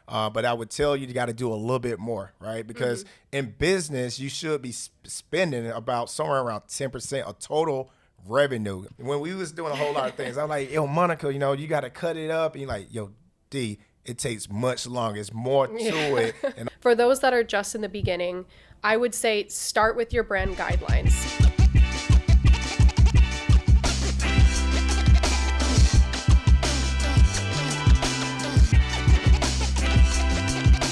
But I would tell you got to do a little bit more, right? Because in business, you should be spending about somewhere around 10% of total revenue. When we was doing a whole lot of things, I'm like, yo, Monica, you got to cut it up. And you're like, yo, D, it takes much longer. It's more to it. And for those that are just in the beginning, I would say start with your brand guidelines.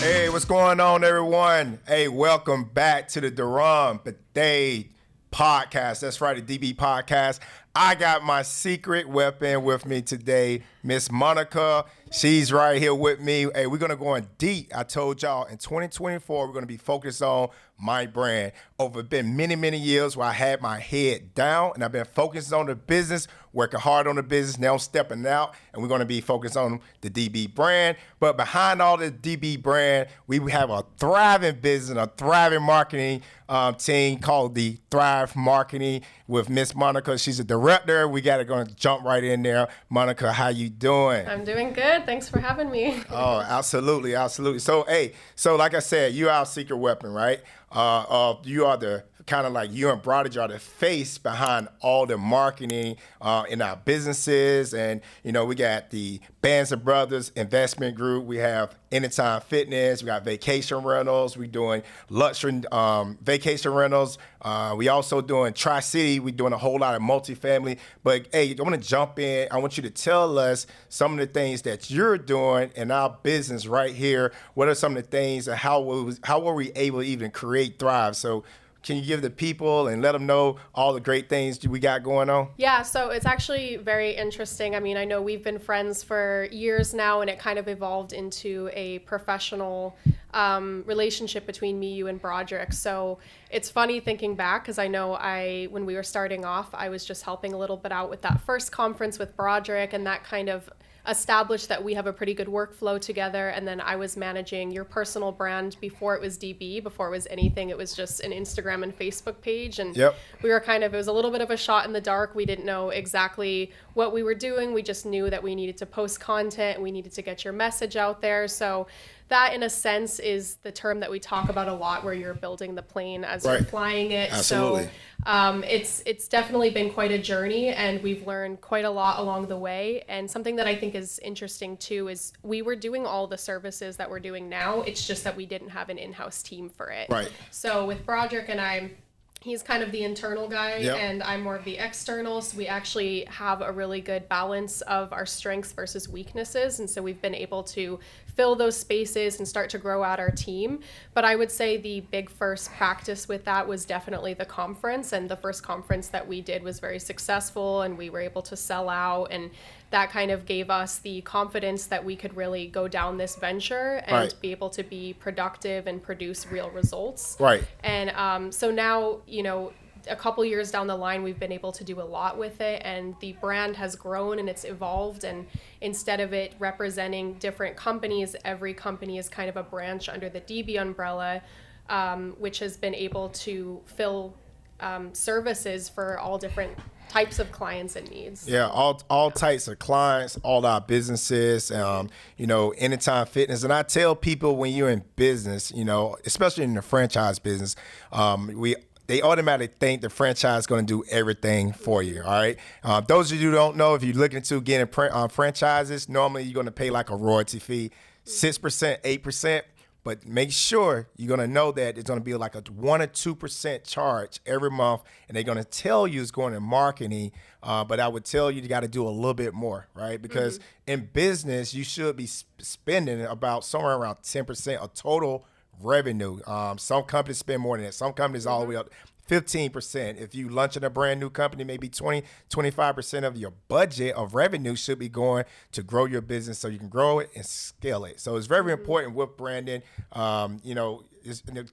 Hey, what's going on, everyone? Hey, welcome back to the Duran Bethade podcast. That's right, the DB podcast. I got my secret weapon with me today, Miss Monica. She's right here with me. Hey, we're going to go in deep. I told y'all in 2024, we're going to be focused on my brand. Over been many, many years where I had my head down and I've been focused on the business, working hard on the business. Now I'm stepping out and we're going to be focused on the DB brand. But behind all the DB brand, we have a thriving business, a thriving marketing team called the Thrive Marketing with Miss Monica. She's a director. We got to go and jump right in there. Monica, how you doing? I'm doing good. Thanks for having me. Oh, absolutely, absolutely. So, so like I said, you're our secret weapon, right? You are the kind of like you and Broadage are the face behind all the marketing in our businesses. And, we got the Bands of Brothers Investment Group. We have Anytime Fitness. We got vacation rentals. We're doing luxury vacation rentals. We also doing Tri-City. We're doing a whole lot of multifamily. But, hey, I want to jump in. I want you to tell us some of the things that you're doing in our business right here. What are some of the things and how were we able to even create Thrive? So can you give the people and let them know all the great things we got going on? Yeah, so it's actually very interesting. I mean, I know we've been friends for years now, and it kind of evolved into a professional relationship between me, you, and Broderick. So it's funny thinking back because I know when we were starting off, I was just helping a little bit out with that first conference with Broderick, and that kind of established that we have a pretty good workflow together. And then I was managing your personal brand before it was DB, before it was anything. It was just an Instagram and Facebook page. And we were it was a little bit of a shot in the dark. We didn't know exactly what we were doing. We just knew that we needed to post content. We needed to get your message out there. So that, in a sense, is the term that we talk about a lot, where you're building the plane as you're flying it. Absolutely. So it's definitely been quite a journey, and we've learned quite a lot along the way. And something that I think is interesting, too, is we were doing all the services that we're doing now. It's just that we didn't have an in-house team for it. Right. So with Broderick and he's kind of the internal guy, and I'm more of the external. So we actually have a really good balance of our strengths versus weaknesses. And so we've been able to fill those spaces and start to grow out our team. But I would say the big first practice with that was definitely the conference. And the first conference that we did was very successful, and we were able to sell out. And that kind of gave us the confidence that we could really go down this venture and be able to be productive and produce real results. Right. And so now, a couple years down the line, we've been able to do a lot with it, and the brand has grown and it's evolved. And instead of it representing different companies, every company is kind of a branch under the DB umbrella, which has been able to fill services for all different types of clients and needs. Yeah, all types of clients, all our businesses, Anytime Fitness. And I tell people, when you're in business, especially in the franchise business, they automatically think the franchise is going to do everything for you, all right? Those of you who don't know, if you're looking to get in franchises, normally you're going to pay like a royalty fee, 6%, 8%. But make sure you're going to know that it's going to be like a 1 or 2% charge every month, and they're going to tell you it's going to marketing. But I would tell you got to do a little bit more, right? Because in business, you should be spending about somewhere around 10% of total revenue. Some companies spend more than that. Some companies all the way up 15%. If you launch in a brand new company, maybe 25% of your budget of revenue should be going to grow your business so you can grow it and scale it. So it's very important with branding.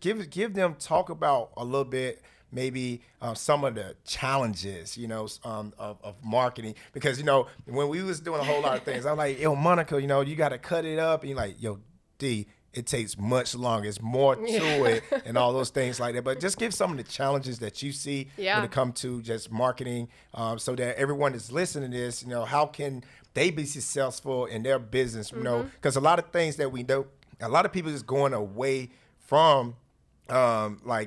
Give them, talk about a little bit, maybe some of the challenges, of marketing. Because, when we was doing a whole lot of things, I'm like, yo, Monica, you got to cut it up. And you're like, yo, D, it takes much longer. It's more to it and all those things like that. But just give some of the challenges that you see when it comes to just marketing, so that everyone is listening to this, how can they be successful in their business, because a lot of things that we know A lot of people just going away from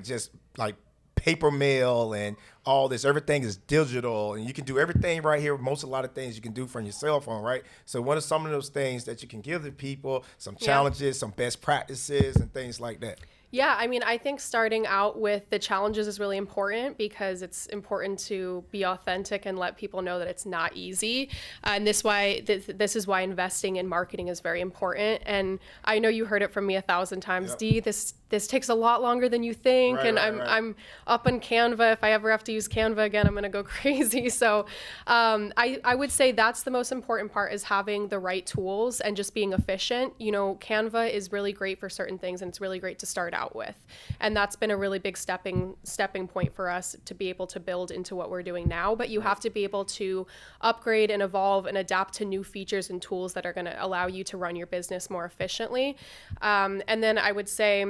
just like paper mail and all this. Everything is digital, and you can do everything right here. A lot of things you can do from your cell phone, right? So what are some of those things that you can give to people, some challenges, some best practices and things like that? Yeah, I mean, I think starting out with the challenges is really important because it's important to be authentic and let people know that it's not easy. And this is why investing in marketing is very important. And I know you heard it from me 1,000 times, Yep. Dee, this takes a lot longer than you think. Right, and right, I'm up on Canva. If I ever have to use Canva again, I'm going to go crazy. So I would say that's the most important part, is having the right tools and just being efficient. You know, Canva is really great for certain things, and it's really great to start out with. And that's been a really big stepping point for us to be able to build into what we're doing now. But you have to be able to upgrade and evolve and adapt to new features and tools that are going to allow you to run your business more efficiently. And then I would say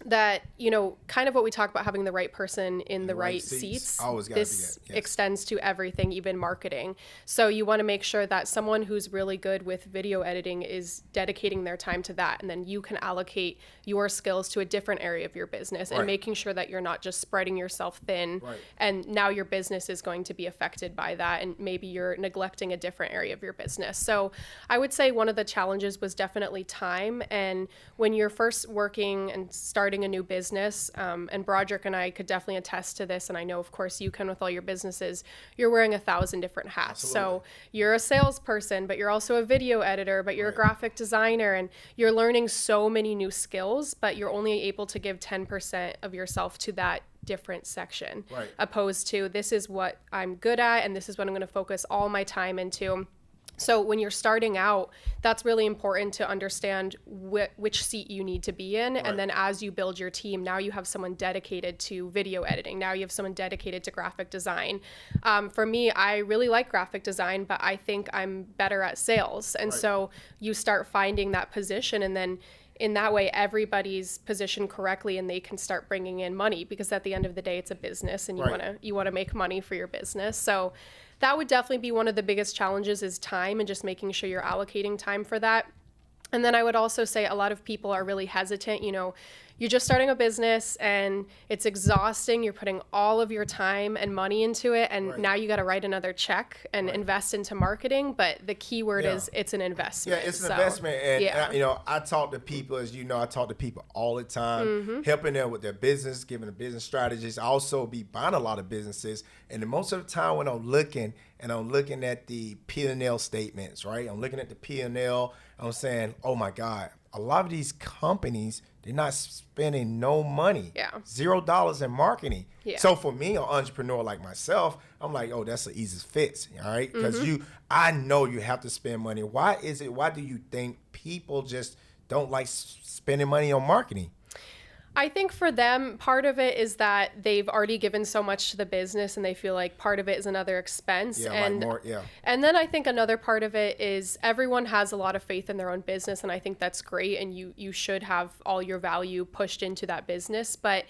that, you know, kind of what we talk about, having the right person in the right seats. Always gotta this be that. Yes. extends to everything, even marketing. So you want to make sure that someone who's really good with video editing is dedicating their time to that, and then you can allocate your skills to a different area of your business, and making sure that you're not just spreading yourself thin, and now your business is going to be affected by that, and maybe you're neglecting a different area of your business. So I would say one of the challenges was definitely time. And when you're first working and starting a new business, and Broderick and I could definitely attest to this, and I know of course you can with all your businesses, you're wearing 1,000 different hats. Absolutely. So you're a salesperson, but you're also a video editor, but you're a graphic designer, and you're learning so many new skills, but you're only able to give 10% of yourself to that different section, opposed to, this is what I'm good at and this is what I'm going to focus all my time into. So when you're starting out, that's really important to understand which seat you need to be in. And then as you build your team, now you have someone dedicated to video editing. Now you have someone dedicated to graphic design. For me, I really like graphic design, but I think I'm better at sales. And so you start finding that position, and then in that way, everybody's positioned correctly, and they can start bringing in money, because at the end of the day, it's a business, and you want to make money for your business. So that would definitely be one of the biggest challenges, is time, and just making sure you're allocating time for that. And then I would also say a lot of people are really hesitant. You know, you're just starting a business and it's exhausting. You're putting all of your time and money into it, and now you got to write another check and invest into marketing. But the key word is it's an investment. Yeah, it's an investment. And you know, I talk to people, as you know, I talk to people all the time, helping them with their business, giving them business strategies. I also be buying a lot of businesses, and most of the time when I'm looking at the P&L statements, right? I'm looking at the P&L. I'm saying, oh my God, a lot of these companies, they're not spending no money. $0 in marketing. So for me, an entrepreneur like myself, I'm like, oh, that's the easiest fix, all right? Because I know you have to spend money. Why do you think people just don't like spending money on marketing? I think for them, part of it is that they've already given so much to the business, and they feel like part of it is another expense. And then I think another part of it is everyone has a lot of faith in their own business, and I think that's great, and you should have all your value pushed into that business. But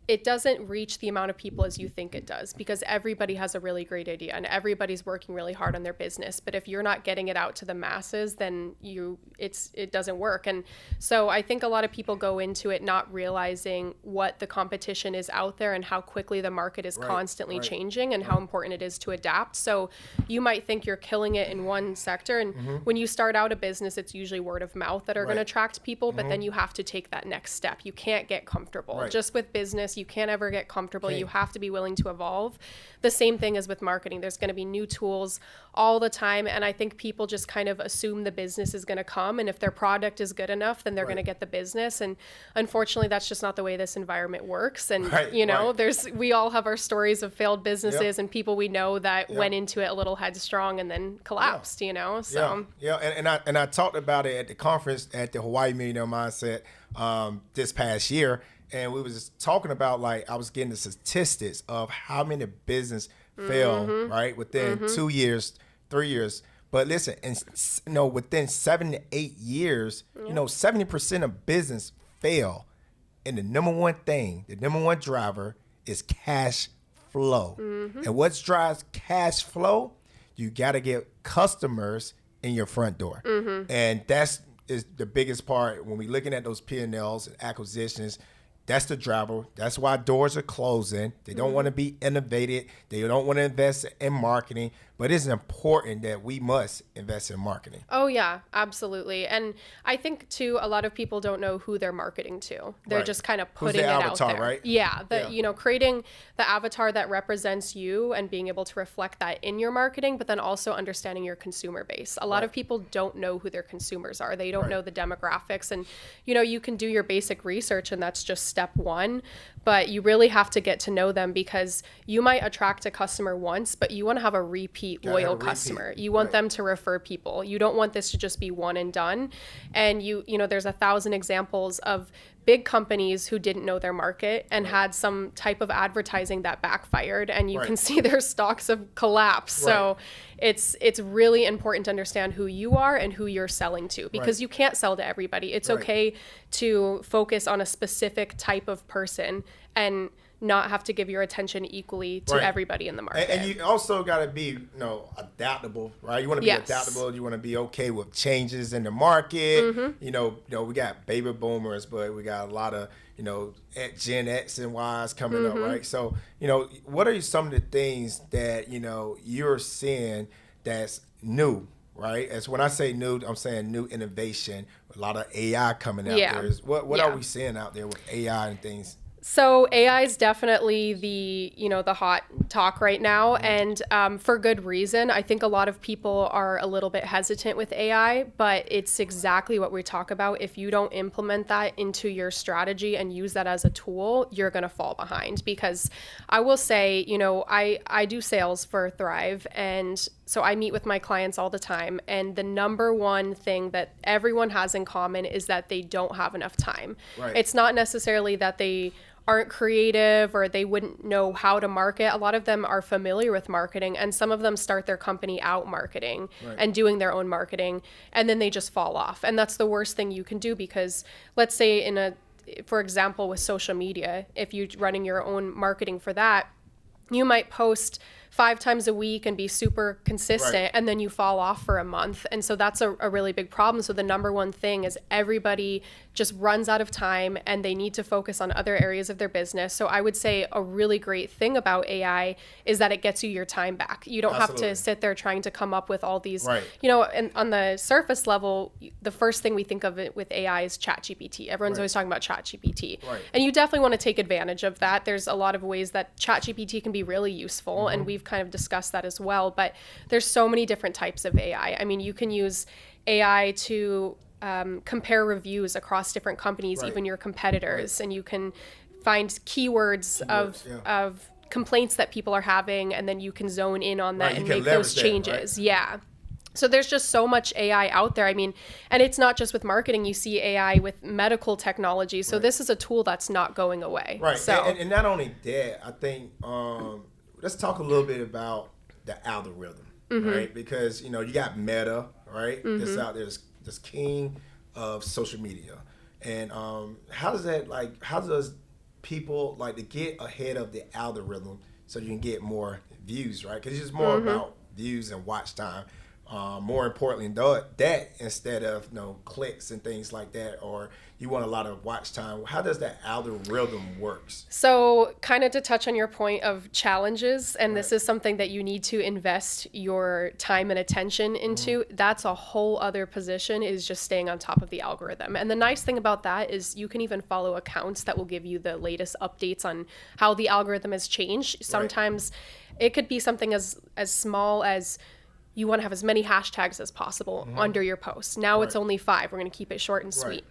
it doesn't reach the amount of people as you think it does, because everybody has a really great idea and everybody's working really hard on their business. But if you're not getting it out to the masses, then it doesn't work. And so I think a lot of people go into it not realizing what the competition is out there and how quickly the market is constantly changing, and how important it is to adapt. So you might think you're killing it in one sector, and when you start out a business, it's usually word of mouth that are going to attract people, but then you have to take that next step. You can't get comfortable. Just with business, you can't ever get comfortable. You have to be willing to evolve. The same thing as with marketing. There's going to be new tools all the time, and I think people just kind of assume the business is going to come, and if their product is good enough, then they're going to get the business. And unfortunately, that's just not the way this environment works. And you know, we all have our stories of failed businesses and people we know that went into it a little headstrong and then collapsed. You know, so and I talked about it at the conference at the Hawaii Millionaire Mindset this past year. And we was talking about, like, I was getting the statistics of how many business fail, right, within 2 years, 3 years. But listen, and within 7 to 8 years, 70% of business fail. And the number one driver is cash flow. And what drives cash flow? You got to get customers in your front door. And that's is the biggest part when we looking at those P&Ls and acquisitions. That's the driver. That's why doors are closing. They don't want to be innovated. They don't want to invest in marketing. But it's important that we must invest in marketing. Oh, yeah, absolutely. And I think, too, a lot of people don't know who they're marketing to. They're Right. just kind of Who's putting the it avatar, out there. right? Yeah, Yeah. creating the avatar that represents you and being able to reflect that in your marketing, but then also understanding your consumer base. A lot Right. of people don't know who their consumers are. They don't Right. know the demographics. And, you can do your basic research, and that's just step one. But you really have to get to know them, because you might attract a customer once, but you want to have a repeat Gotta loyal have a repeat. customer. You want Right. them to refer people. You don't want this to just be one and done. And there's 1,000 examples of big companies who didn't know their market and had some type of advertising that backfired, and you Right. can see their stocks have collapsed. So it's really important to understand who you are and who you're selling to, because Right. you can't sell to everybody. It's Right. okay to focus on a specific type of person and not have to give your attention equally to Right. everybody in the market. And you also got to be, adaptable, right? You want to be Yes. adaptable. You want to be okay with changes in the market. Mm-hmm. We got baby boomers, but we got a lot of, Gen X and Ys coming up, Mm-hmm. right? So, what are some of the things that, you're seeing that's new, right? As when I say new, I'm saying new innovation, a lot of AI coming out Yeah. there. What Yeah. are we seeing out there with AI and things? So AI is definitely the hot talk right now, and for good reason. I think a lot of people are a little bit hesitant with AI, but it's exactly what we talk about. If you don't implement that into your strategy and use that as a tool, you're going to fall behind. Because I will say, I do sales for Thrive, and so I meet with my clients all the time, and the number one thing that everyone has in common is that they don't have enough time. Right. It's not necessarily that they aren't creative or they wouldn't know how to market. A lot of them are familiar with marketing, and some of them start their company out marketing Right. and doing their own marketing, and then they just fall off. And that's the worst thing you can do, because let's say for example, with social media, if you're running your own marketing for that, you might post 5 times a week and be super consistent, Right. and then you fall off for a month. And so that's a really big problem. So the number one thing is everybody just runs out of time and they need to focus on other areas of their business. So I would say a really great thing about AI is that it gets you your time back. You don't have Absolutely. to sit there trying to come up with all these, Right. and on the surface level, the first thing we think of it with AI is ChatGPT. Everyone's Right. always talking about ChatGPT. Right. And you definitely want to take advantage of that. There's a lot of ways that ChatGPT can be really useful, and we've kind of discussed that as well. But there's so many different types of AI. I mean, you can use AI to compare reviews across different companies, Right. even your competitors, and you can find keywords yeah. of complaints that people are having, and then you can zone in on that Right, you and can make those leverage that, right? changes. Yeah. So there's just so much AI out there. I mean, and it's not just with marketing. You see AI with medical technology. So this is a tool that's not going away. Right. So And not only that, I think let's talk a little bit about the algorithm, right? Because you got Meta, right? That's out there, this king of social media, and how does people like to get ahead of the algorithm so you can get more views, right? Because it's just more about views and watch time. More importantly that instead of clicks and things like that, or you want a lot of watch time. How does that algorithm works? So kind of to touch on your point of challenges, and this is something that you need to invest your time and attention into. That's a whole other position, is just staying on top of the algorithm. And the nice thing about that is you can even follow accounts that will give you the latest updates on how the algorithm has changed. Sometimes it could be something as small as you want to have as many hashtags as possible under your post. Now it's only 5. We're going to keep it short and sweet.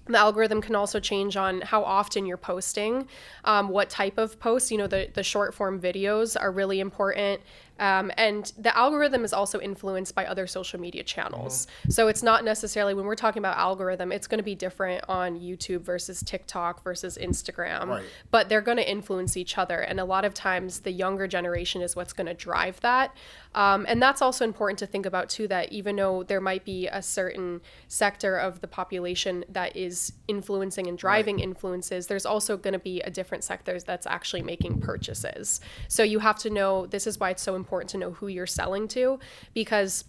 The algorithm can also change on how often you're posting, what type of posts. The short form videos are really important. And the algorithm is also influenced by other social media channels. So it's not necessarily, when we're talking about algorithm, it's going to be different on YouTube versus TikTok versus Instagram. Right. But they're going to influence each other. And a lot of times the younger generation is what's going to drive that. And that's also important to think about too, that even though there might be a certain sector of the population that is influencing and driving influences, there's also going to be a different sector that's actually making purchases. So you have to know, this is why it's so important to know who you're selling to, because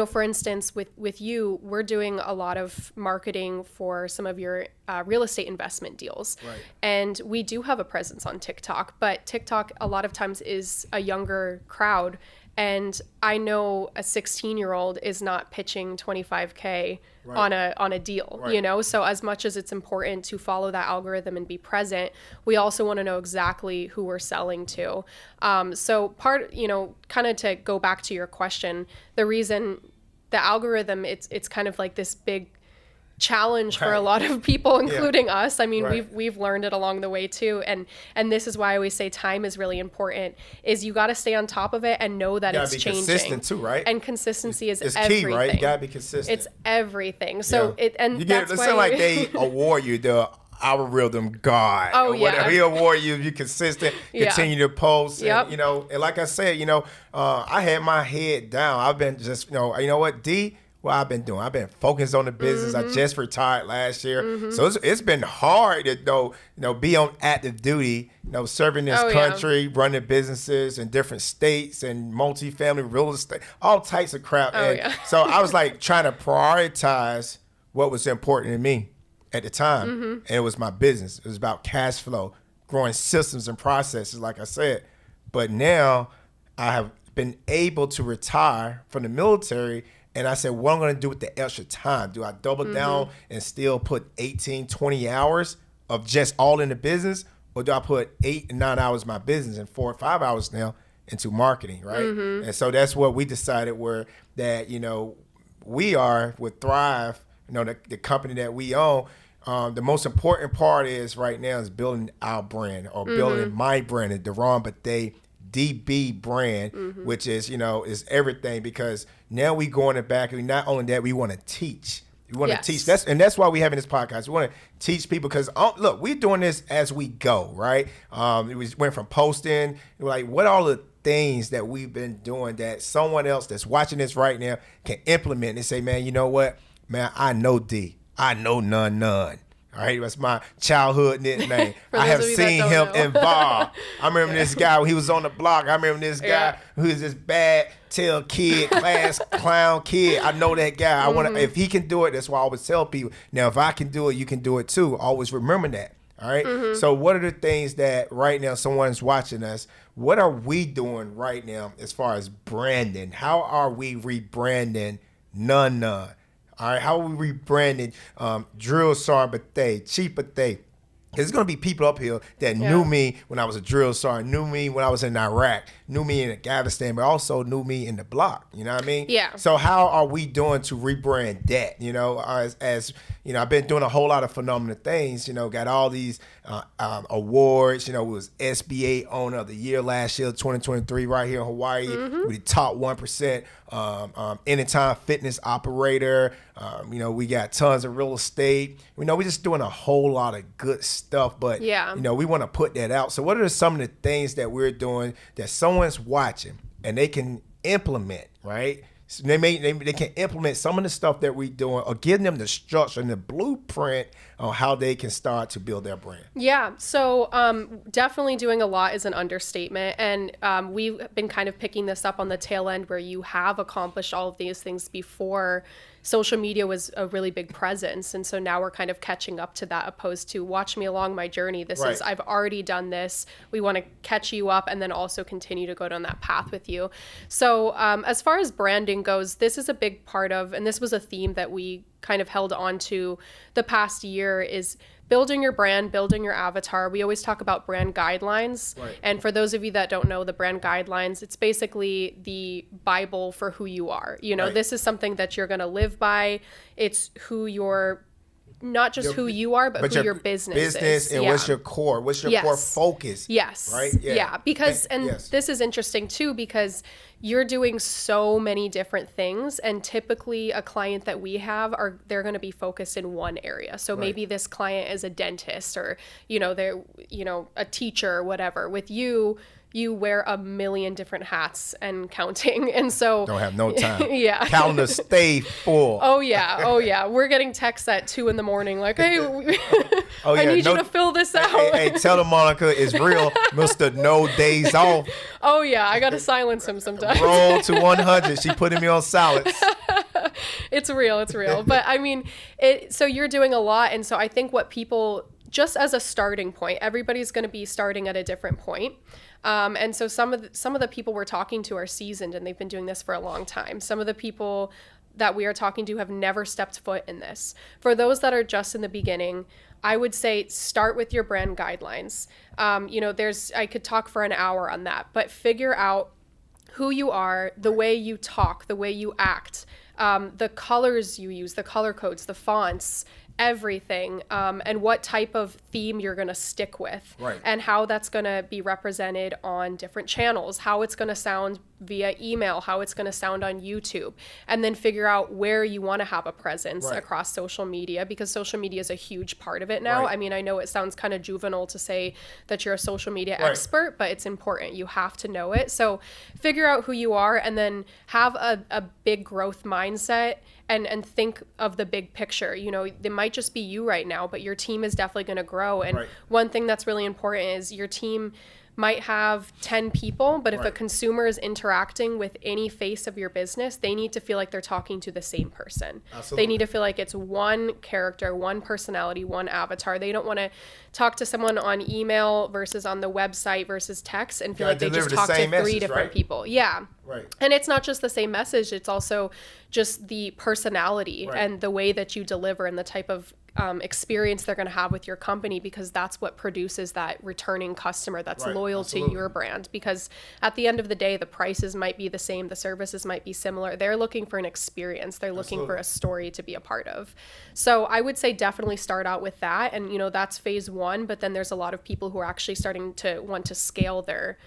for instance, with you, we're doing a lot of marketing for some of your real estate investment deals. Right. And we do have a presence on TikTok, but TikTok a lot of times is a younger crowd. And I know a 16-year-old is not pitching 25K right. on a deal, right. So as much as it's important to follow that algorithm and be present, we also want to know exactly who we're selling to. So kind of to go back to your question, the reason the algorithm, it's kind of like this big challenge for a lot of people, including us. I mean, we've learned it along the way too. And this is why I always say time is really important, is you got to stay on top of it and know that it's changing. Consistent too, right? And consistency is it's everything. Key, right? You got to be consistent. It's everything. So it's like they award you the algorithm god. Oh, or whatever. He award you if you're consistent, continue to post. And, and like I said, I had my head down. I've been just, you know what, D? What I've been doing, I've been focused on the business. I just retired last year, so it's been hard to be on active duty, serving this country, running businesses in different states and multifamily real estate, all types of crap. So I was like trying to prioritize what was important to me at the time, and it was my business. It was about cash flow, growing systems and processes, like I said. But now I have been able to retire from the military. And I said, what am I going to do with the extra time? Do I double down and still put 18, 20 hours of just all in the business? Or do I put 8 and 9 hours in my business and 4 or 5 hours now into marketing, right? And so that's what we decided we are with Thrive, the company that we own. The most important part is right now is building our brand or building my brand, the Deron Bethea DB brand, which is, is everything, because now we go in the back and not only that, we want to teach. We want to teach. That's why we having this podcast. We want to teach people because look, we're doing this as we go, right? We went from posting, we're like, what are the things that we've been doing that someone else that's watching this right now can implement and say, man, you know what? Man, I know D. I know none. All right, that's my childhood nickname. I have seen him involved. I remember this guy when he was on the block. I remember this guy who was this bad tail kid, class clown kid. I know that guy. I want to. If he can do it, that's why I always tell people. Now, if I can do it, you can do it too. Always remember that. All right. So, what are the things that right now someone's watching us? What are we doing right now as far as branding? How are we rebranding None? All right, how are we rebranding Drill Sergeant Bethea, Chief Bethea? There's going to be people up here that knew me when I was a drill sergeant, knew me when I was in Iraq, knew me in Afghanistan, but also knew me in the block. You know what I mean? Yeah. So how are we doing to rebrand that? As I've been doing a whole lot of phenomenal things. Got all these awards. It was SBA Owner of the Year last year, 2023, right here in Hawaii. We the top 1%. Anytime fitness operator. We got tons of real estate. We're just doing a whole lot of good stuff, but we want to put that out. So what are some of the things that we're doing that someone's watching and they can implement, right? So they can implement some of the stuff that we're doing, or give them the structure and the blueprint on how they can start to build their brand. Yeah. So definitely doing a lot is an understatement. And we've been kind of picking this up on the tail end where you have accomplished all of these things before social media was a really big presence. And so now we're kind of catching up to that, opposed to watch me along my journey. I've already done this. We want to catch you up and then also continue to go down that path with you. So as far as branding goes, this is a big part of, and this was a theme that we kind of held on to the past year, is building your brand, building your avatar. We always talk about brand guidelines. Right. And for those of you that don't know the brand guidelines, it's basically the Bible for who you are. This is something that you're going to live by. It's who you're, not just who you are, but who your business is. And what's your core? What's your core focus? Yes. Right? Yeah. Because, this is interesting too, because you're doing so many different things, and typically a client that we have they're going to be focused in one area. So maybe this client is a dentist, or they're a teacher or whatever. With you wear a million different hats and counting, and so don't have no time. Calendar stay full. Oh yeah. We're getting texts at 2 a.m. like, hey, I need you to fill this out. Hey, tell them Monica is real, Mr. No Days Off. Oh yeah, I gotta silence him sometimes. Roll to 100. She putting me on salads. It's real. It's real. But I mean, so you're doing a lot. And so I think what people, just as a starting point, everybody's going to be starting at a different point. And so some of the people we're talking to are seasoned and they've been doing this for a long time. Some of the people that we are talking to have never stepped foot in this. For those that are just in the beginning, I would say start with your brand guidelines. I could talk for an hour on that, but figure out who you are, the way you talk, the way you act, the colors you use, the color codes, the fonts, everything, and what type of theme you're going to stick with, right, and how that's going to be represented on different channels, how it's going to sound via email, how it's going to sound on YouTube, and then figure out where you want to have a presence right, across social media, because social media is a huge part of it now. Right. I mean, I know it sounds kind of juvenile to say that you're a social media Right. expert, but it's important. You have to know it. So figure out who you are and then have a big growth mindset and think of the big picture. It might just be you right now, but your team is definitely going to grow. And Right. one thing that's really important is your team might have 10 people, but if a Right. consumer is interacting with any face of your business, they need to feel like they're talking to the same person. Absolutely. They need to feel like it's one character, one personality, one avatar. They don't want to talk to someone on email versus on the website versus text and feel Gotta like they deliver just the talk to same three message, different right? people. Yeah. Right. And it's not just the same message, it's also just the personality Right. and the way that you deliver and the type of experience they're going to have with your company, because that's what produces that returning customer that's Right. loyal Absolutely. to your brand. Because at the end of the day, the prices might be the same, the services might be similar. They're looking for an experience. They're looking for Absolutely. a story to be a part of. So I would say definitely start out with that. And, that's phase one. But then there's a lot of people who are actually starting to want to scale their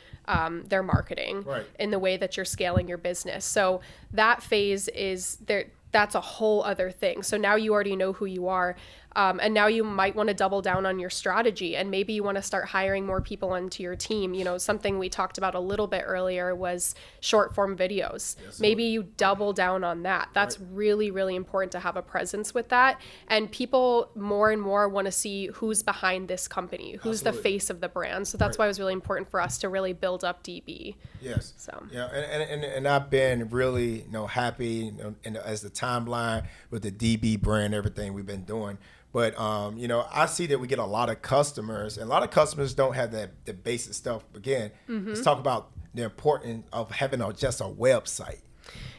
marketing Right. in the way that you're scaling your business. So that phase is there. That's a whole other thing. So now you already know who you are. And now you might want to double down on your strategy, and maybe you want to start hiring more people onto your team. Something we talked about a little bit earlier was short form videos. Yes, Maybe you double down on that. That's really, really important to have a presence with that. And people more and more want to see who's behind this company, who's the Absolutely. face of the brand. So that's why it was really important for us to really build up DB. Yes. So. Yeah, and I've been really happy as the timeline with the DB brand, everything we've been doing. But I see that we get a lot of customers, and a lot of customers don't have the basic stuff. Again, let's talk about the importance of having just a website.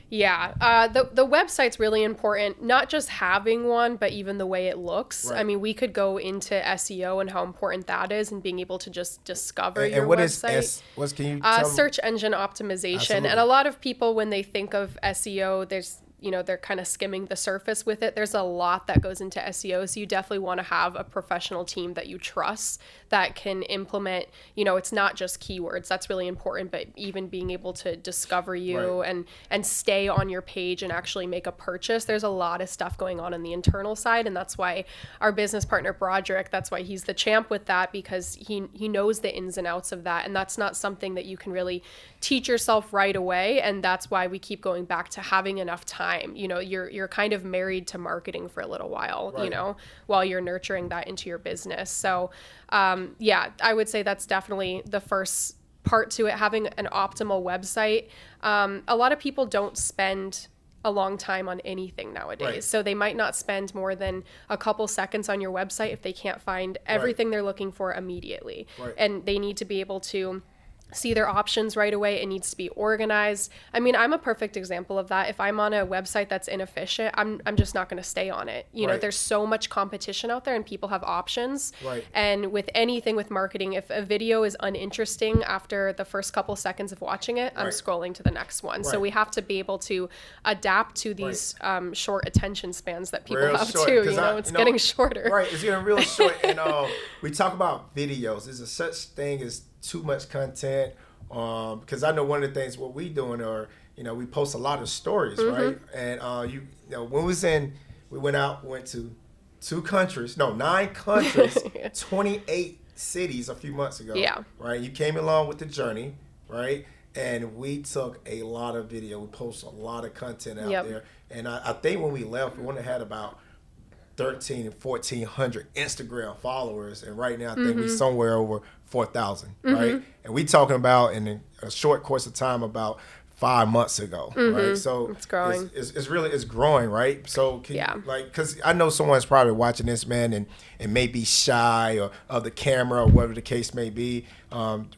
Yeah, the website's really important, not just having one, but even the way it looks. Right. I mean, we could go into SEO and how important that is and being able to just discover your And what website. is what can you tell me? Search engine optimization. Absolutely. And a lot of people, when they think of SEO, they're kind of skimming the surface with it. There's a lot that goes into SEO. So you definitely want to have a professional team that you trust that can implement, it's not just keywords. That's really important, but even being able to discover you Right. and stay on your page and actually make a purchase. There's a lot of stuff going on the internal side. And that's why our business partner, Broderick, that's why he's the champ with that, because he knows the ins and outs of that. And that's not something that you can really teach yourself right away. And that's why we keep going back to having enough time. You're kind of married to marketing for a little while, Right. while you're nurturing that into your business. So, I would say that's definitely the first part to it, having an optimal website. A lot of people don't spend a long time on anything nowadays. Right. So they might not spend more than a couple seconds on your website if they can't find everything they're looking for immediately. Right. And they need to be able to see their options right away. It needs to be organized. I mean, I'm a perfect example of that. If I'm on a website that's inefficient, I'm just not going to stay on it. Right. There's so much competition out there and people have options. Right. And with anything with marketing, if a video is uninteresting after the first couple seconds of watching it, I'm Right. scrolling to the next one. So Right. we have to be able to adapt to these short attention spans that people Real have short, too. 'cause It's getting shorter. Right, it's getting real short. And we talk about videos. There's a such thing as too much content. Because I know one of the things what we doing are, we post a lot of stories, right? And when we went to 9 countries, 28 cities a few months ago. Yeah. Right. You came along with the journey, right? And we took a lot of video. We posted a lot of content out Yep. there. And I think when we left, we only had about 1,300 and 1,400 Instagram followers, and right now I think we're somewhere over 4,000, right? And we talking about in a short course of time about 5 months ago, right? So It's growing. It's really it's growing, right? So can Yeah. you, like, because I know someone's probably watching this, man, and may be shy or of the camera or whatever the case may be.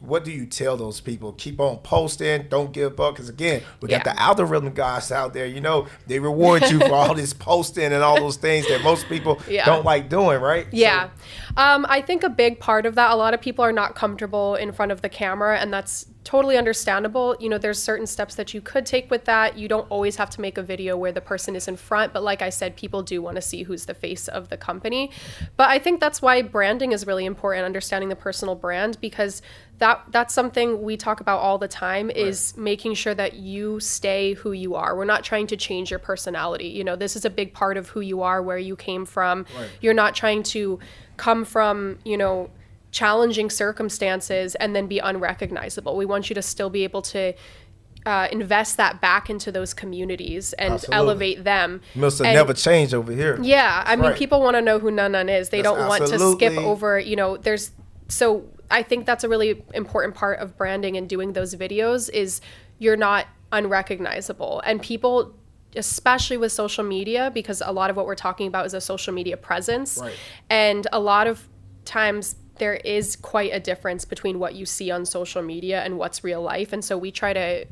What do you tell those people? Keep on posting, don't give up, because again, we got the algorithm guys out there. You know, they reward you for all this posting and all those things that most people don't like doing, right? Yeah. So, I think a big part of that, a lot of people are not comfortable in front of the camera, and that's totally understandable. You know, there's certain steps that you could take with that. You don't always have to make a video where the person is in front, but like I said, people do want to see who's the face of the company. But I think that's why branding is really important, understanding the personal brand, because that's something we talk about all the time, is making sure that you stay who you are. We're not trying to change your personality. You know, this is a big part of who you are, where you came from. You're not trying to come from, you know, challenging circumstances and then be unrecognizable. We want you to still be able to invest that back into those communities and elevate them. Must have never changed over here. Yeah, I mean, people want to know who Nun Nun is. They don't want to skip over, you know, so I think that's a really important part of branding and doing those videos, is you're not unrecognizable. And people, especially with social media, because a lot of what we're talking about is a social media presence. And a lot of times there is quite a difference between what you see on social media and what's real life. And so we try to,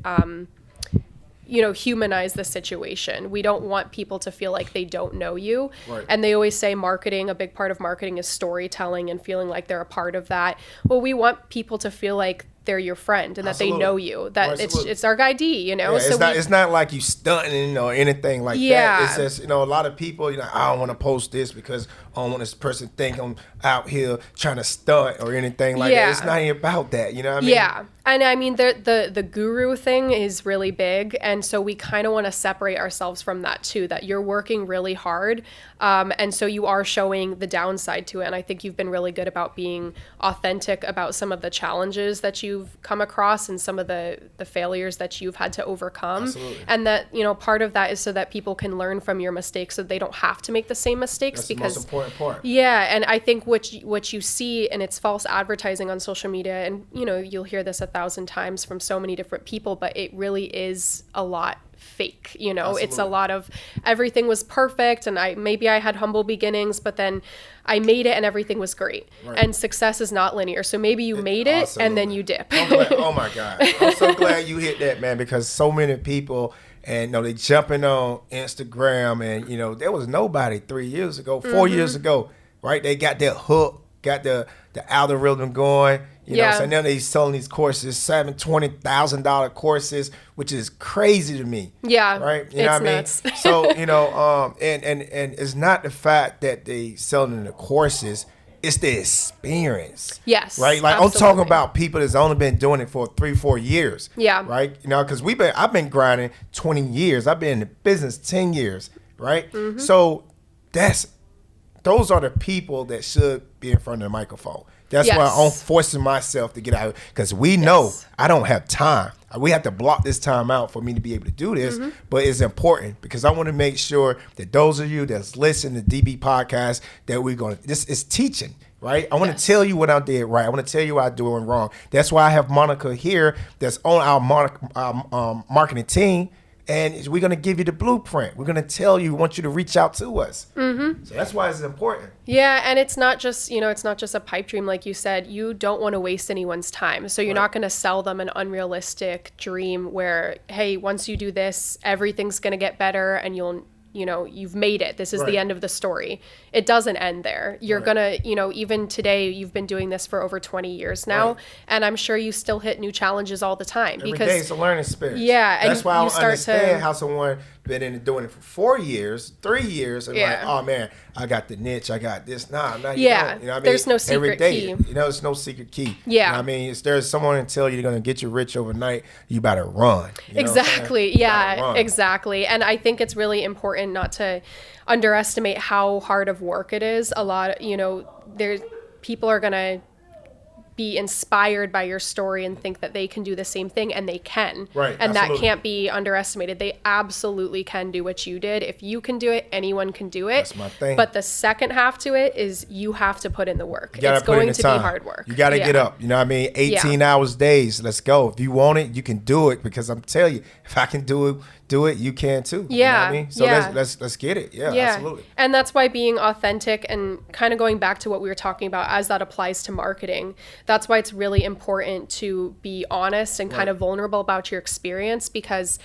you know, humanize the situation. We don't want people to feel like they don't know you. And they always say a big part of marketing is storytelling and feeling like they're a part of that. Well, we want people to feel like they're your friend and that they know you, that it's our ID, you know. So it's not like you stunting or anything like that. It's just, you know, a lot of people, you know, I don't want to post this because I don't want this person to think I'm out here trying to stunt or anything like that. It's not even about that, you know what I mean? Yeah. And I mean, the guru thing is really big. And so we kind of want to separate ourselves from that too, that you're working really hard. And so you are showing the downside to it. And I think you've been really good about being authentic about some of the challenges that you've come across and some of the failures that you've had to overcome. And that, you know, part of that is so that people can learn from your mistakes so they don't have to make the same mistakes. That's because the most important part. Yeah. And I think what you see, and it's false advertising on social media, and, you know, you'll hear this 1,000 times from so many different people, but it really is a lot fake, you know. It's a lot of everything was perfect, and maybe I had humble beginnings, but then I made it and everything was great. And success is not linear. So maybe you made it and then you dip. Oh my God. I'm so glad you hit that, man, because so many people, and, you know, they jumping on Instagram, and, you know, there was nobody 3 years ago, 4 years ago, right? They got that hook, got the algorithm going. You know what I'm saying? Now they're selling these courses, $20,000 courses, which is crazy to me. Yeah. Right? You know what I mean? Nuts. So, you know, and it's not the fact that they selling the courses, it's the experience. Yes. Right? Like, absolutely. I'm talking about people that's only been doing it for 3-4 years. Yeah. Right? You know, because I've been grinding 20 years. I've been in the business 10 years. Right? So those are the people that should be in front of the microphone. That's why I'm forcing myself to get out, because we know I don't have time. We have to block this time out for me to be able to do this, but it's important because I want to make sure that those of you that's listening to DB Podcast, that this is teaching, right? I want to tell you what I did right. I want to tell you what I'm doing wrong. That's why I have Monica here that's on our marketing team. And we're going to give you the blueprint. We're going to tell you, we want you to reach out to us. So that's why it's important. Yeah, and it's not just, you know, it's not just a pipe dream, like you said. You don't want to waste anyone's time. So you're not going to sell them an unrealistic dream where, hey, once you do this, everything's going to get better and you've made it. This is the end of the story. It doesn't end there. You're going to, you know, even today, you've been doing this for over 20 years now. And I'm sure you still hit new challenges all the time. Every day it's a learning experience. Yeah. And that's why I don't understand how someone been doing it for 4 years, 3 years, and like, oh man, I got the niche, I got this. Nah, you don't. You know what I mean? There's no secret Every day, key. you know, it's no secret key. Yeah. You know what I mean? If there's someone to tell you they're going to get you rich overnight, you better run. You know exactly. Yeah, exactly. And I think it's really important not to underestimate how hard of work it is. A lot, you know, people are going to be inspired by your story and think that they can do the same thing, and they can. Right, And absolutely. that can't be underestimated. They absolutely can do what you did. If you can do it, anyone can do it. That's my thing. But the second half to it is you have to put in the work. You gotta It's put in going the to time. be hard work. You got to get up. You know what I mean? 18 hours days. Let's go. If you want it, you can do it, because I'm telling you, if I can do it, you can too. You know what I mean? So let's get it. Yeah, absolutely. And that's why being authentic and kind of going back to what we were talking about as that applies to marketing, that's why it's really important to be honest and kind of vulnerable about your experience, because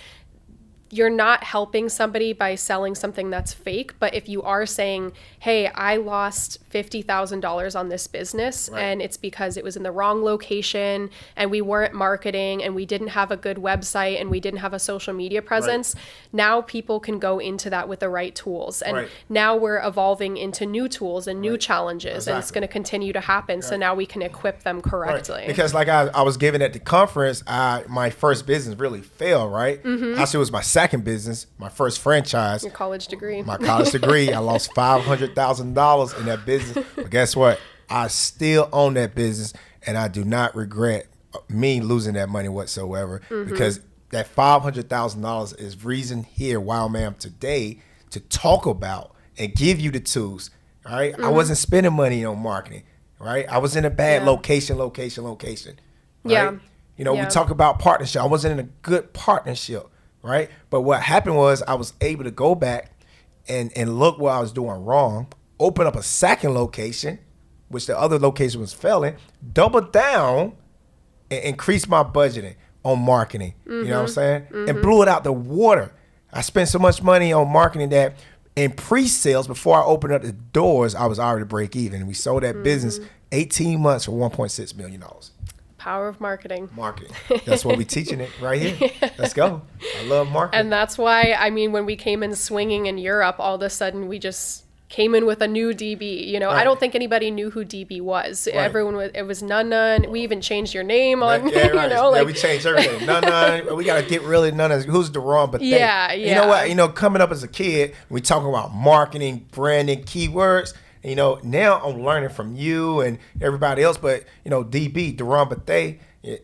you're not helping somebody by selling something that's fake. But if you are saying, hey, I lost $50,000 on this business, and it's because it was in the wrong location, and we weren't marketing, and we didn't have a good website, and we didn't have a social media presence, now people can go into that with the right tools. And now we're evolving into new tools and new challenges, and it's going to continue to happen. So now we can equip them correctly. Because like I was giving at the conference, my first business really failed, right? Actually, it was my second business, my first franchise. Your college degree. My college degree. I lost $500,000 in that business. But guess what? I still own that business, and I do not regret me losing that money whatsoever, because that $500,000 is reason here why I am today to talk about and give you the tools. All right. I wasn't spending money on marketing. Right. I was in a bad location. Right? Yeah. You know, we talk about partnership. I wasn't in a good partnership. Right. But what happened was I was able to go back and look what I was doing wrong, open up a second location, which the other location was failing, double down and increase my budgeting on marketing. You know what I'm saying? And blew it out the water. I spent so much money on marketing that in pre-sales, before I opened up the doors, I was already break even. We sold that business 18 months for $1.6 million. Power of marketing. Marketing. That's what we're teaching it right here. Let's go. I love marketing. And that's why, I mean, when we came in swinging in Europe, all of a sudden we just came in with a new DB. You know, I don't think anybody knew who DB was. Everyone was, it was None. We even changed your name on, you know, like. Yeah, we changed everything. None. We got to get rid of None. Who's the wrong, but yeah. You know what? You know, coming up as a kid, we talking about marketing, branding, keywords. You know, now I'm learning from you and everybody else, but, you know, DB, Duran Bethea,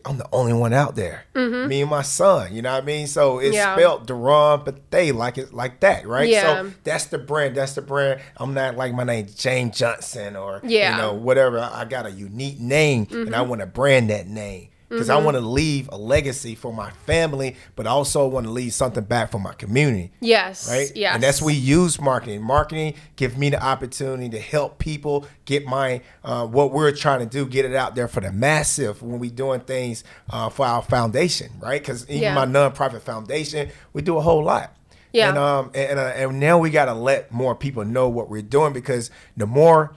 I'm the only one out there. Me and my son, you know what I mean? So it's spelled Duran Bethea like that, right? Yeah. So that's the brand. I'm not like my name James Johnson or, you Yeah. know, whatever. I got a unique name and I want to brand that name. Because I want to leave a legacy for my family, but also want to leave something back for my community. Yes. Right? Yes. And that's we use marketing. Marketing gives me the opportunity to help people get my what we're trying to do, get it out there for the massive when we doing things for our foundation, right? Because even my nonprofit foundation, we do a whole lot. Yeah. And now we got to let more people know what we're doing, because the more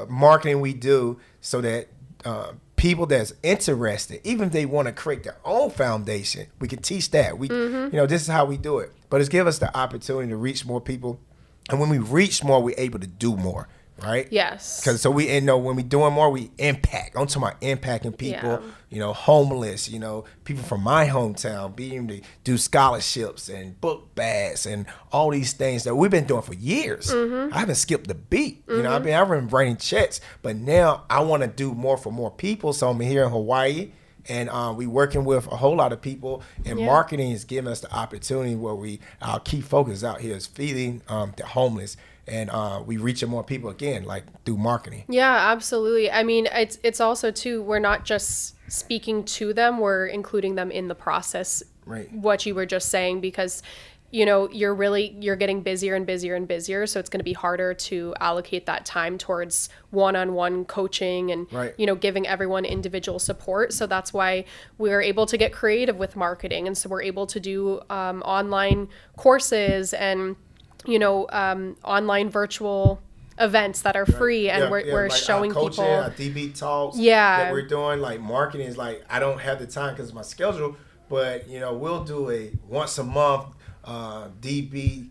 marketing we do, so that people that's interested, even if they want to create their own foundation, we can teach that. We, you know, this is how we do it. But it's give us the opportunity to reach more people, and when we reach more, we're able to do more, right? Yes. Because so we, you know, when we doing more, we impact. I'm talking about impacting people, you know, homeless, you know, people from my hometown, being able to do scholarships and book bags and all these things that we've been doing for years. I haven't skipped a beat. You know, I've been writing checks, but now I want to do more for more people. So I'm here in Hawaii, and we working with a whole lot of people, and marketing is giving us the opportunity where our key focus out here is feeding the homeless. And we reaching more people again, like through marketing. Yeah, absolutely. I mean, it's also too, we're not just speaking to them, we're including them in the process. Right. What you were just saying, because, you know, you're getting busier and busier and busier. So it's going to be harder to allocate that time towards one-on-one coaching and, you know, giving everyone individual support. So that's why we're able to get creative with marketing. And so we're able to do online courses and, you know, online virtual events that are free, and we're like showing our coaching, people our DB talks that we're doing. Like marketing is like, I don't have the time because of my schedule, but you know, we'll do a once a month DB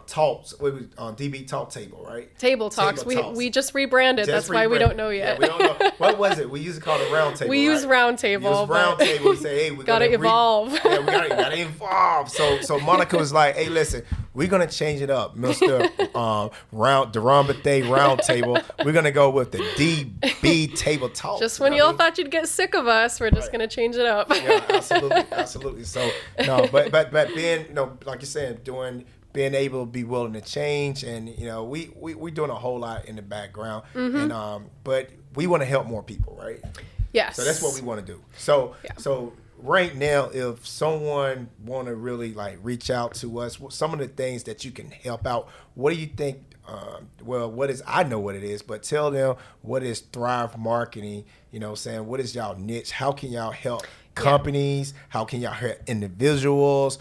talks. What was on DB Talk Table, right? Table Talks. We just rebranded. That's why we don't know yet. Yeah, we don't know. What was it? We used to call it Round Table. We use Round Table. Round Table. We say, hey, we gotta evolve. Yeah, we gotta evolve. So Monica was like, hey, listen, we're gonna change it up, Mr. Deron Bethea Round Table. We're gonna go with the DB Table Talk. Just when y'all thought you'd get sick of us, we're just gonna change it up. Yeah, absolutely. So no, but being, like you're saying, being able to be willing to change, and we're doing a whole lot in the background, and but we want to help more people, right? Yes. So that's what we want to do. So right now, if someone want to really like reach out to us, some of the things that you can help out, what do you think? I know what it is, but tell them what is Thrive Marketing. Saying what is y'all niche? How can y'all help companies? How can y'all help individuals?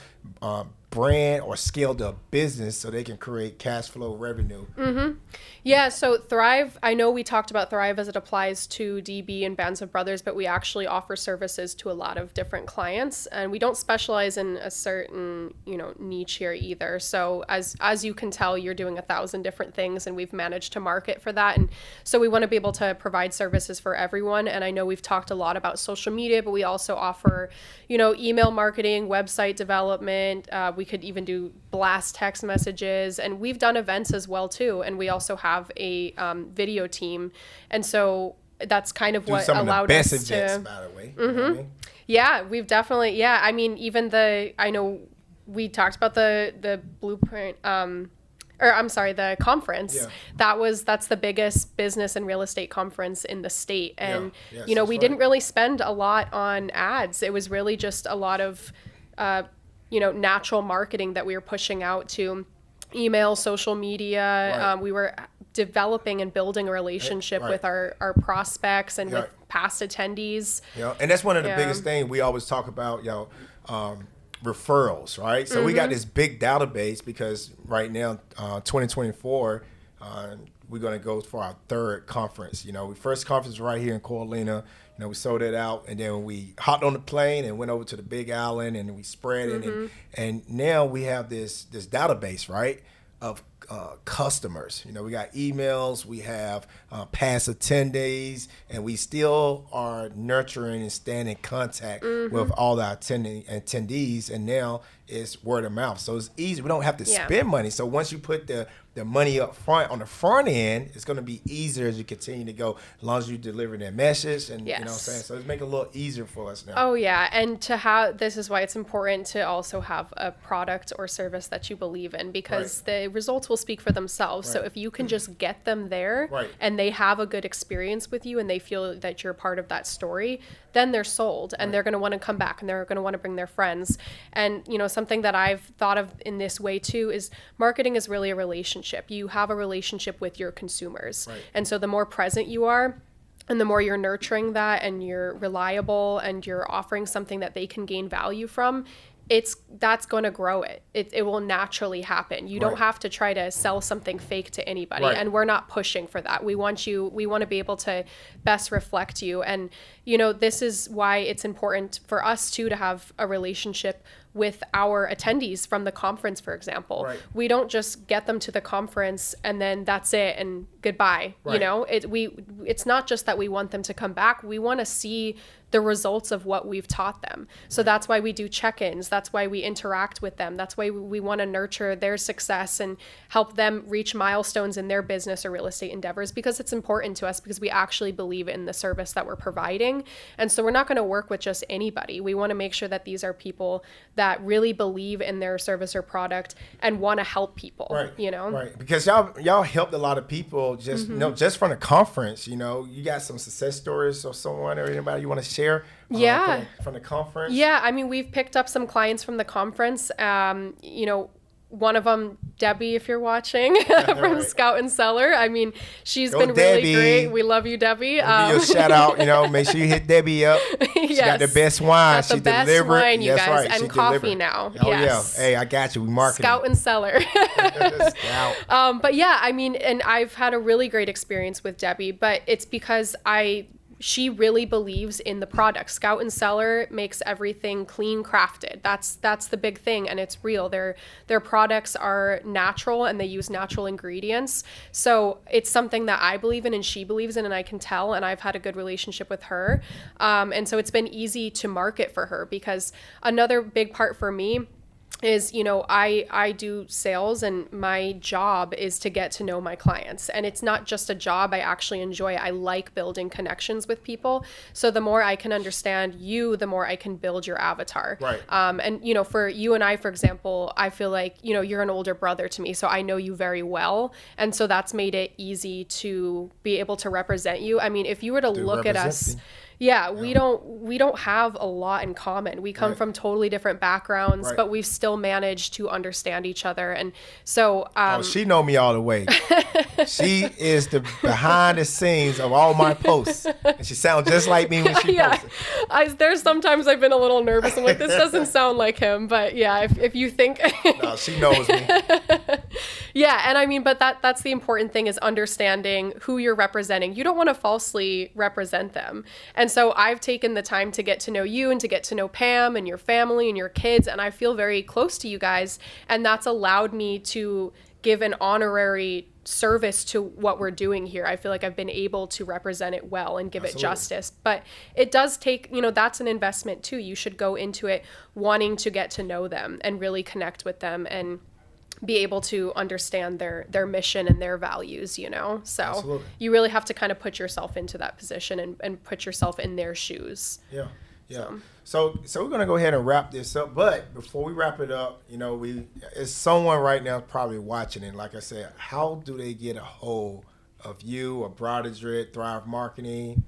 Brand or scale their business so they can create cash flow revenue. Yeah, so Thrive, I know we talked about Thrive as it applies to DB and Bands of Brothers, but we actually offer services to a lot of different clients, and we don't specialize in a certain, niche here either. So as you can tell, you're doing 1,000 different things, and we've managed to market for that. And so we want to be able to provide services for everyone. And I know we've talked a lot about social media, but we also offer, email marketing, website development. We could even do blast text messages, and we've done events as well too. And we also have a video team, and so that's kind of what allowed us to. Some of the best events, by the way. You know what I mean? Yeah, we've definitely. Yeah, I mean, even I know we talked about the blueprint. The conference. Yeah. That's the biggest business and real estate conference in the state, and we didn't really spend a lot on ads. It was really just a lot of natural marketing that we were pushing out to email, social media. Right. We were developing and building a relationship with our prospects and with past attendees. And that's one of the biggest things we always talk about, referrals, right? So we got this big database because right now, 2024, we're going to go for our third conference. We first conference right here in Coralina. We sold it out, and then we hopped on the plane and went over to the Big Island, and we spread it. And now we have this database, right, of customers. We got emails, we have past attendees, and we still are nurturing and staying in contact with all the attendees. And now it's word of mouth, so it's easy. We don't have to spend money. So once you put the money up front on the front end, it's going to be easier as you continue to go, as long as you deliver that message. And you know what I'm saying? So it's making it a little easier for us now. Oh yeah, and this is why it's important to also have a product or service that you believe in, because the results will speak for themselves. So if you can just get them there and they have a good experience with you and they feel that you're part of that story, then they're sold, and they're going to want to come back, and they're going to want to bring their friends. And something that I've thought of in this way too is marketing is really a relationship. You have a relationship with your consumers. And so the more present you are, and the more you're nurturing that, and you're reliable, and you're offering something that they can gain value from, that's going to grow it. It will naturally happen. You don't have to try to sell something fake to anybody. And we're not pushing for that. We want to be able to best reflect you. And, this is why it's important for us too to have a relationship with our attendees from the conference, for example. We don't just get them to the conference and then that's it and goodbye. It's not just that we want them to come back. We want to see the results of what we've taught them. So that's why we do check-ins. That's why we interact with them. That's why we want to nurture their success and help them reach milestones in their business or real estate endeavors, because it's important to us, because we actually believe in the service that we're providing. And so we're not going to work with just anybody. We want to make sure that these are people that really believe in their service or product and want to help people, Right, because y'all helped a lot of people just, just from the conference, you got some success stories or someone or anybody you want to share from the conference? Yeah, I mean, we've picked up some clients from the conference. One of them, Debbie, if you're watching, from Scout and Cellar. I mean, she's been really great. We love you, Debbie. Give you a shout out. Make sure you hit Debbie up. She got the best wine. She best delivered. Wine, you guys, and coffee now. Oh yeah, hey, I got you. We marketing. Scout and Cellar. But yeah, I mean, and I've had a really great experience with Debbie, but it's because she really believes in the product. Scout and Cellar makes everything clean crafted. That's the big thing, and it's real. Their products are natural and they use natural ingredients. So it's something that I believe in and she believes in, and I can tell, and I've had a good relationship with her. And so it's been easy to market for her, because another big part for me is, I do sales, and my job is to get to know my clients. And it's not just a job. I actually enjoy it. I like building connections with people. So the more I can understand you, the more I can build your avatar. Right. And, for you and I, for example, I feel like, you're an older brother to me, so I know you very well. And so that's made it easy to be able to represent you. I mean, if you were to look at us, we don't have a lot in common. We come from totally different backgrounds, but we've still managed to understand each other. And so she know me all the way. She is the behind the scenes of all my posts, and she sounds just like me when she posts it. There's sometimes I've been a little nervous. I'm like, this doesn't sound like him, but if you think no, she knows me. And I mean, but that's the important thing, is understanding who you're representing. You don't want to falsely represent them. And so I've taken the time to get to know you and to get to know Pam and your family and your kids, and I feel very close to you guys, and that's allowed me to give an honorary service to what we're doing here. I feel like I've been able to represent it well and give it justice. But it does take, that's an investment too. You should go into it wanting to get to know them and really connect with them and be able to understand their mission and their values, So Absolutely. You really have to kind of put yourself into that position and put yourself in their shoes. Yeah. So we're gonna go ahead and wrap this up. But before we wrap it up, is someone right now probably watching it. Like I said, how do they get a hold of you or Broderick, Thrive Marketing?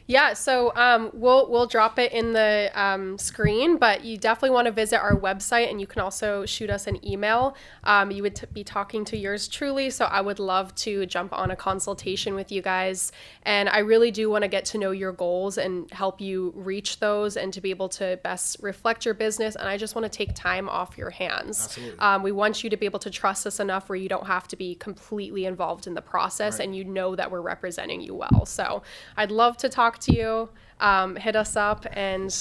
Yeah, so we'll drop it in the screen, but you definitely want to visit our website, and you can also shoot us an email. You would be talking to yours truly, so I would love to jump on a consultation with you guys. And I really do want to get to know your goals and help you reach those and to be able to best reflect your business. And I just want to take time off your hands. Absolutely. We want you to be able to trust us enough where you don't have to be completely involved in the process, and you know that we're representing you well. So I'd love to talk to you. Hit us up, and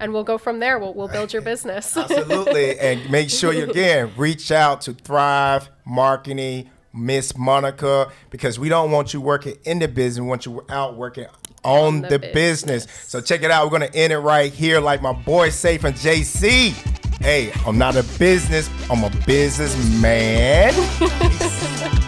we'll go from there. We'll build your business. Absolutely. And make sure you, again, reach out to Thrive Marketing, Miss Monica, because we don't want you working in the business. We want you out working on the business. So check it out. We're going to end it right here. Like my boy say from JC, hey, I'm not a business. I'm a businessman. Peace.